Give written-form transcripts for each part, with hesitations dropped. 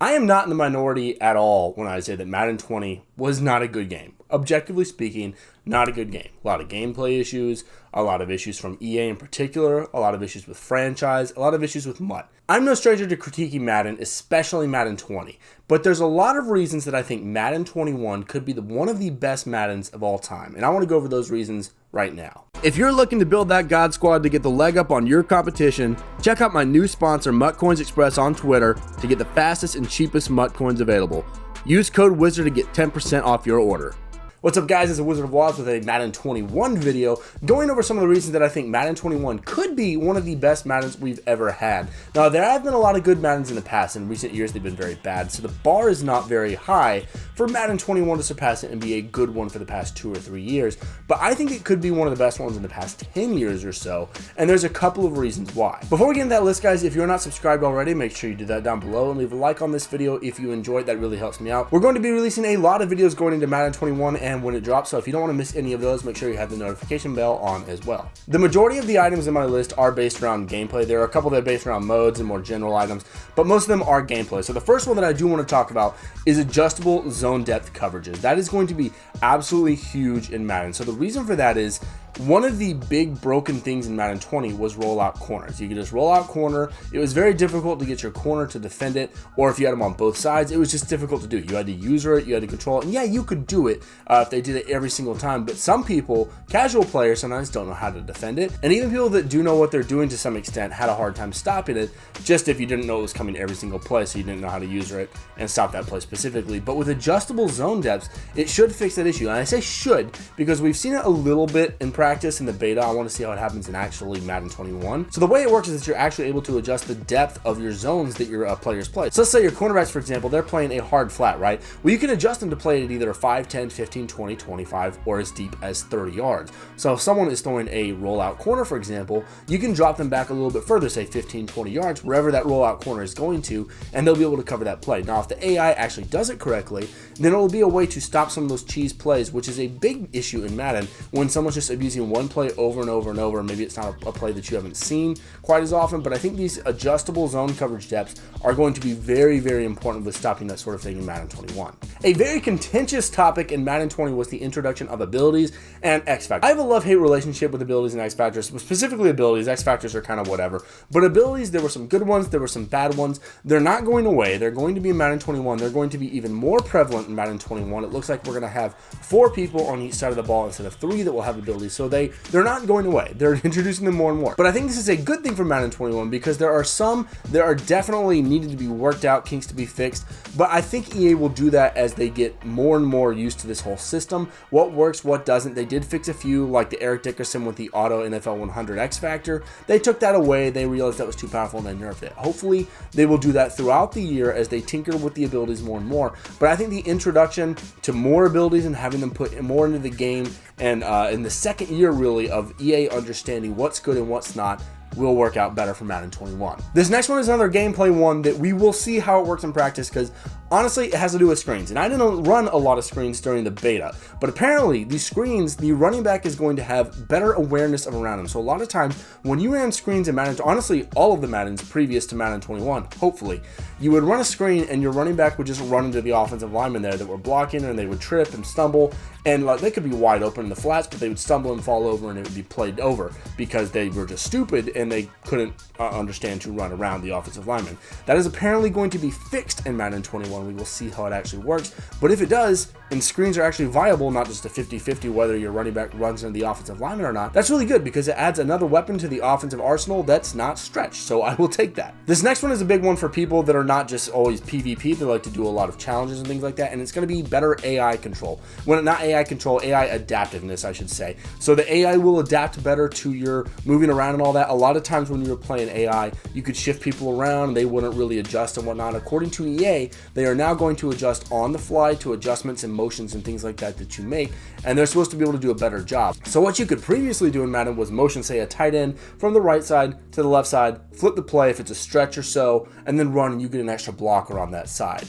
I am not in the minority at all when I say that Madden 20 was not a good game. Objectively speaking, not a good game. A lot of gameplay issues, a lot of issues from EA in particular, a lot of issues with franchise, a lot of issues with MUT. I'm no stranger to critiquing Madden, especially Madden 20, but there's a lot of reasons that I think Madden 21 could be one of the best Maddens of all time, and I want to go over those reasons right now. If you're looking to build that God Squad to get the leg up on your competition, check out my new sponsor, MUT Coins Express on Twitter to get the fastest and cheapest MUT coins available. Use code WIZARD to get 10% off your order. What's up, guys? It's the Wizard of Woz with a Madden 21 video going over some of the reasons that I think Madden 21 could be one of the best Maddens we've ever had. Now, there have been a lot of good Maddens in the past. In recent years, they've been very bad, so the bar is not very high for Madden 21 to surpass it and be a good one for the past 2 or 3 years, but I think it could be one of the best ones in the past 10 years or so, and there's a couple of reasons why. Before we get into that list, guys, if you're not subscribed already, make sure you do that down below and leave a like on this video if you enjoyed. That really helps me out. We're going to be releasing a lot of videos going into Madden 21 and when it drops, so if you don't want to miss any of those, make sure you have the notification bell on as well. The majority of the items in my list are based around gameplay. There are a couple that are based around modes and more general items, but most of them are gameplay. So the first one that I do want to talk about is adjustable zone depth coverages. That is going to be absolutely huge in Madden. So the reason for that is one of the big broken things in Madden 20 was rollout corners. You could just roll out corner. It was very difficult to get your corner to defend it, or if you had them on both sides, it was just difficult to do. You had to user it, you had to control it, and yeah, you could do it if they did it every single time, but some people, casual players, sometimes don't know how to defend it, and even people that do know what they're doing to some extent had a hard time stopping it, just if you didn't know it was coming every single play, so you didn't know how to user it and stop that play specifically. But with adjustable zone depths, it should fix that issue, and I say should because we've seen it a little bit in practice in the beta. I want to see how it happens in actually Madden 21. So the way it works is that you're actually able to adjust the depth of your zones that your players play. So let's say your cornerbacks, for example, they're playing a hard flat, right? Well, you can adjust them to play at either 5, 10, 15, 20, 25, or as deep as 30 yards. So if someone is throwing a rollout corner, for example, you can drop them back a little bit further, say 15, 20 yards, wherever that rollout corner is going to, and they'll be able to cover that play. Now, if the AI actually does it correctly, then it will be a way to stop some of those cheese plays, which is a big issue in Madden when someone's just abusing one play over and over and over. Maybe it's not a play that you haven't seen quite as often, but I think these adjustable zone coverage depths are going to be very, very important with stopping that sort of thing in Madden 21. A very contentious topic in Madden 20 was the introduction of abilities and X Factors. I have a love-hate relationship with abilities and X Factors, specifically abilities. X Factors are kind of whatever, but abilities, there were some good ones, there were some bad ones. They're not going away. They're going to be in Madden 21. They're going to be even more prevalent in Madden 21. It looks like we're going to have 4 people on each side of the ball instead of 3 that will have abilities, so they're not going away. They're introducing them more and more. But I think this is a good thing for Madden 21 because there are definitely needed to be worked out, kinks to be fixed, but I think EA will do that as they get more and more used to this whole system. What works, what doesn't. They did fix a few, like the Eric Dickerson with the auto NFL 100 X Factor. They took that away. They realized that was too powerful and they nerfed it. Hopefully they will do that throughout the year as they tinker with the abilities more and more. But I think the introduction to more abilities and having them put more into the game and in the second year really of EA understanding what's good and what's not will work out better for Madden 21. This next one is another gameplay one that we will see how it works in practice because honestly it has to do with screens, and I didn't run a lot of screens during the beta, but apparently these screens, the running back is going to have better awareness of around him. So a lot of times when you ran screens in Madden, honestly all of the Maddens previous to Madden 21, hopefully, you would run a screen and your running back would just run into the offensive linemen there that were blocking, and they would trip and stumble, and like they could be wide open in the flats, but they would stumble and fall over and it would be played over because they were just stupid and they couldn't understand to run around the offensive lineman. That is apparently going to be fixed in Madden 21. We will see how it actually works, but if it does, and screens are actually viable, not just a 50-50 whether your running back runs into the offensive lineman or not, that's really good because it adds another weapon to the offensive arsenal that's not stretched, so I will take that. This next one is a big one for people that are not just always PvP, they like to do a lot of challenges and things like that, and it's going to be better AI control. When not AI control, AI adaptiveness, I should say. So the AI will adapt better to your moving around and all that. A lot of times when you were playing AI, you could shift people around and they wouldn't really adjust and whatnot. According to EA, they are now going to adjust on the fly to adjustments and motions and things like that that you make, and they're supposed to be able to do a better job. So what you could previously do in Madden was motion, say, a tight end from the right side to the left side, flip the play if it's a stretch or so, and then run and you get an extra blocker on that side.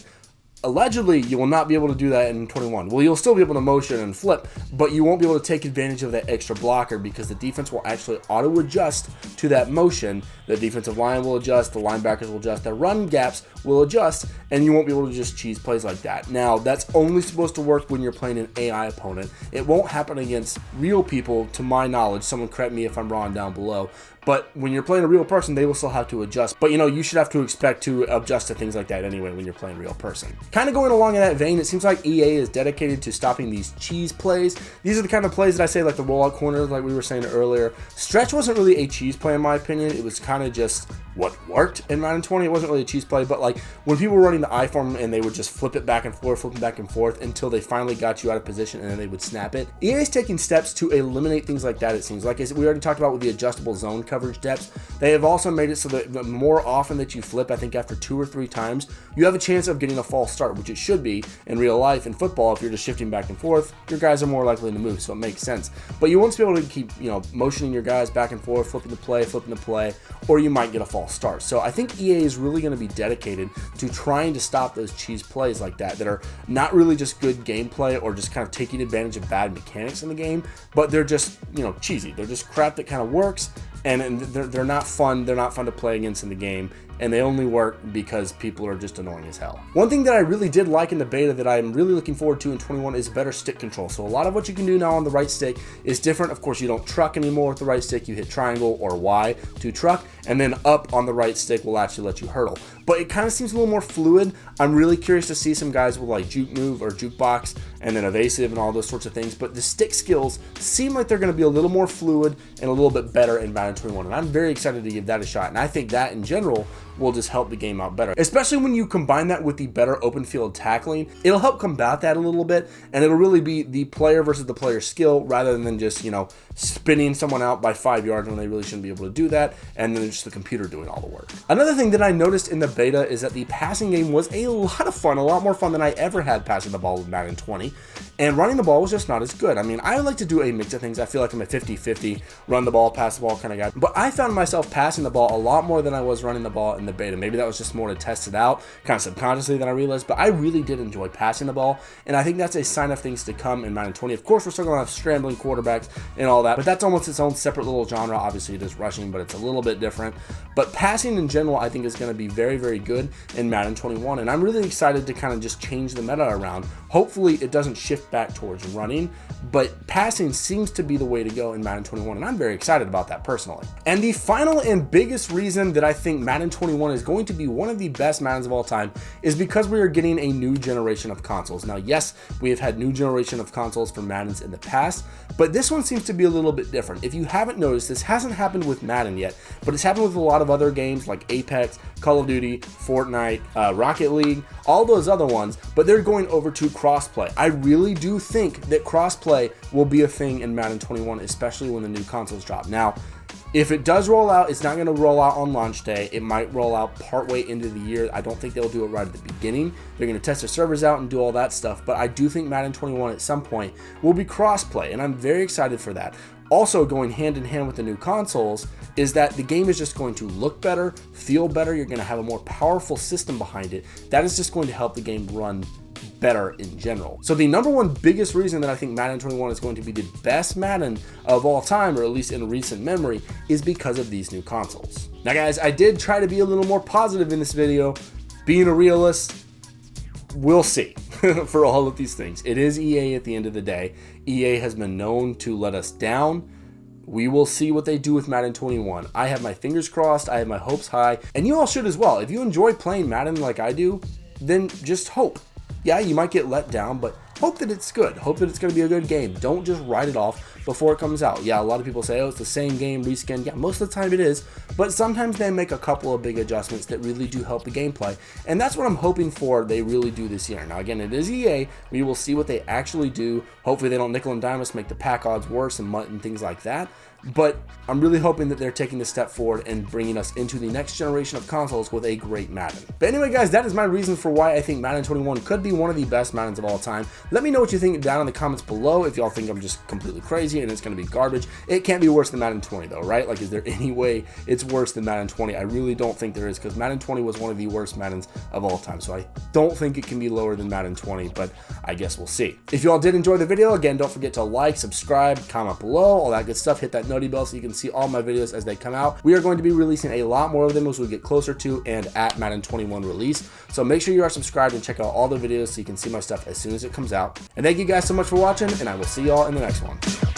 allegedly, you will not be able to do that in 21. Well, you'll still be able to motion and flip, but you won't be able to take advantage of that extra blocker because the defense will actually auto-adjust to that motion. The defensive line will adjust, the linebackers will adjust, the run gaps will adjust, and you won't be able to just cheese plays like that. Now, that's only supposed to work when you're playing an AI opponent. It won't happen against real people, to my knowledge. Someone correct me if I'm wrong down below. But when you're playing a real person, they will still have to adjust. But, you should have to expect to adjust to things like that anyway when you're playing a real person. Kind of going along in that vein, it seems like EA is dedicated to stopping these cheese plays. These are the kind of plays that I say, like the rollout corners, like we were saying earlier. Stretch wasn't really a cheese play in my opinion. It was kind of just what worked in Madden 20. It wasn't really a cheese play, but like when people were running the I form and they would just flip it back and forth until they finally got you out of position and then they would snap it. EA is taking steps to eliminate things like that, it seems. Like we already talked about with the adjustable zone coverage depths, they have also made it so that the more often that you flip, I think after 2 or 3 times, you have a chance of getting a false start, which it should be in real life. In football, if you're just shifting back and forth, your guys are more likely to move, so it makes sense. But you won't be able to keep, motioning your guys back and forth, flipping the play, or you might get a false start. So I think EA is really going to be dedicated to trying to stop those cheese plays like that are not really just good gameplay or just kind of taking advantage of bad mechanics in the game, but they're just, cheesy. They're just crap that kind of works, and they're not fun. They're not fun to play against in the game, and they only work because people are just annoying as hell. One thing that I really did like in the beta that I'm really looking forward to in 21 is better stick control. So a lot of what you can do now on the right stick is different. Of course, you don't truck anymore with the right stick. You hit triangle or Y to truck, and then up on the right stick will actually let you hurdle. But it kind of seems a little more fluid. I'm really curious to see some guys with like juke move or jukebox and then evasive and all those sorts of things. But the stick skills seem like they're going to be a little more fluid and a little bit better in Madden 21. And I'm very excited to give that a shot. And I think that in general will just help the game out better, especially when you combine that with the better open field tackling. It'll help combat that a little bit, and it'll really be the player versus the player skill rather than just, spinning someone out by 5 yards when they really shouldn't be able to do that, and then just the computer doing all the work. Another thing that I noticed in the beta is that the passing game was a lot of fun, a lot more fun than I ever had passing the ball with Madden 20, and running the ball was just not as good. I mean, I like to do a mix of things. I feel like I'm a 50-50 run the ball, pass the ball kind of guy, but I found myself passing the ball a lot more than I was running the ball in the beta. Maybe that was just more to test it out, kind of subconsciously than I realized, but I really did enjoy passing the ball, and I think that's a sign of things to come in Madden 20. Of course, we're still going to have scrambling quarterbacks and all that, but that's almost its own separate little genre. Obviously, it is rushing, but it's a little bit different. But passing in general, I think is going to be very, very good in Madden 21, and I'm really excited to kind of just change the meta around. Hopefully, it doesn't shift back towards running, but passing seems to be the way to go in Madden 21, and I'm very excited about that personally. And the final and biggest reason that I think Madden 21 is going to be one of the best Maddens of all time is because we are getting a new generation of consoles. Now, yes, we have had new generation of consoles for Maddens in the past, but this one seems to be a little bit different. If you haven't noticed, this hasn't happened with Madden yet, but it's happened with a lot of other games like Apex, Call of Duty, Fortnite, Rocket League, all those other ones, but they're going over to crossplay. I really do think that crossplay will be a thing in Madden 21, especially when the new consoles drop. Now, if it does roll out, it's not going to roll out on launch day. It might roll out partway into the year. I don't think they'll do it right at the beginning. They're going to test their servers out and do all that stuff, but I do think Madden 21 at some point will be crossplay, and I'm very excited for that. Also, going hand in hand with the new consoles is that the game is just going to look better, feel better. You're going to have a more powerful system behind it. That is just going to help the game run better in general. So the number one biggest reason that I think Madden 21 is going to be the best Madden of all time, or at least in recent memory, is because of these new consoles. Now guys, I did try to be a little more positive in this video. Being a realist, we'll see for all of these things. It is EA at the end of the day. EA has been known to let us down. We will see what they do with Madden 21. I have my fingers crossed. I have my hopes high, and you all should as well. If you enjoy playing Madden like I do, then just hope. Yeah, you might get let down, but hope that it's good. Hope that it's going to be a good game. Don't just write it off before it comes out. Yeah, a lot of people say, oh, it's the same game, reskin. Yeah, most of the time it is, but sometimes they make a couple of big adjustments that really do help the gameplay, and that's what I'm hoping for they really do this year. Now, again, it is EA. We will see what they actually do. Hopefully they don't nickel and dime us, make the pack odds worse and things like that. But I'm really hoping that they're taking the step forward and bringing us into the next generation of consoles with a great Madden. But anyway, guys, that is my reason for why I think Madden 21 could be one of the best Maddens of all time. Let me know what you think down in the comments below. If y'all think I'm just completely crazy, crazy and it's going to be garbage. It can't be worse than Madden 20 though, right? Like, is there any way it's worse than Madden 20? I really don't think there is, because Madden 20 was one of the worst Maddens of all time. So I don't think it can be lower than Madden 20, but I guess we'll see. If you all did enjoy the video, again, don't forget to like, subscribe, comment below, all that good stuff. Hit that noti bell so you can see all my videos as they come out. We are going to be releasing a lot more of them as we get closer to and at Madden 21 release. So make sure you are subscribed and check out all the videos so you can see my stuff as soon as it comes out. And thank you guys so much for watching, and I will see y'all in the next one.